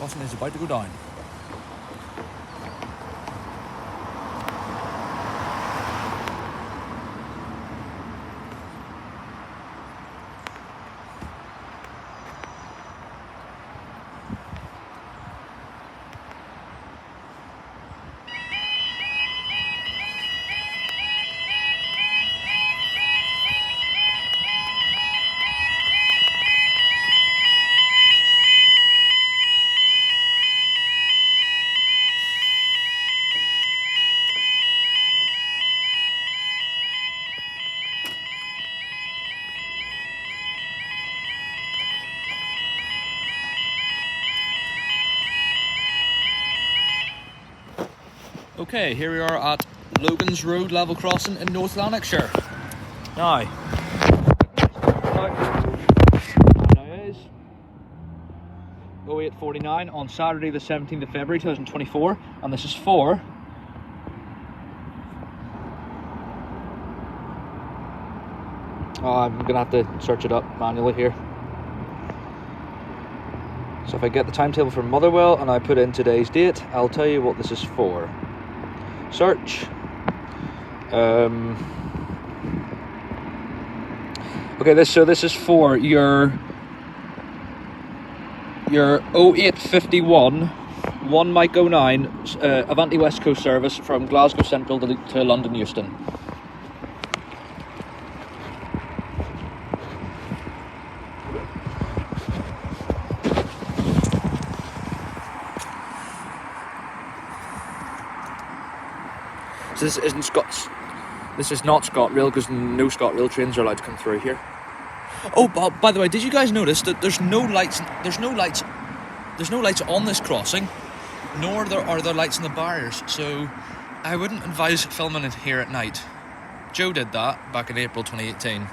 Crossing is about to go down. Okay, here we are at Logans Road level crossing in North Lanarkshire. Now is 08:49 on Saturday the 17th of February 2024, and this is for I'm gonna have to search it up manually here. So if I get the timetable from Motherwell and I put in today's date, I'll tell you what this is for. Search. Okay, this is for your 08:51 1 Mike 09 Avanti West Coast service from Glasgow Central to London Euston. So this isn't Scots. This is not ScotRail because no ScotRail trains are allowed to come through here. Oh, by the way, did you guys notice that there's no lights? There's no lights on this crossing, nor are there lights in the barriers. So I wouldn't advise filming it here at night. Joe did that back in April 2018,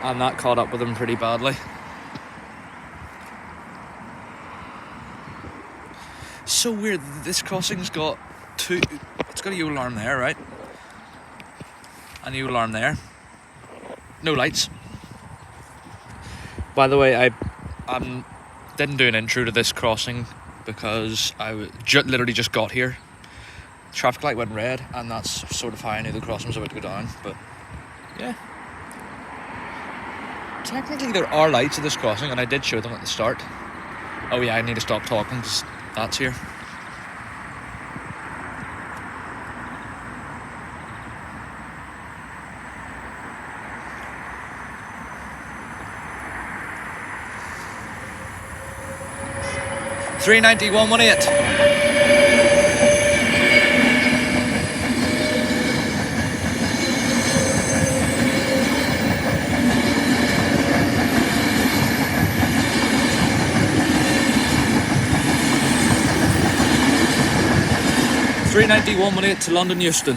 and that caught up with him pretty badly. So weird. This crossing's got it's got a U alarm there, right? And a U alarm there. No lights. By the way, I didn't do an intro to this crossing because I literally just got here. The traffic light went red, and that's sort of how I knew the crossing was about to go down. But yeah, technically there are lights at this crossing, and I did show them at the start. Oh yeah, I need to stop talking because that's here. $391.18. $391.18 to London Euston.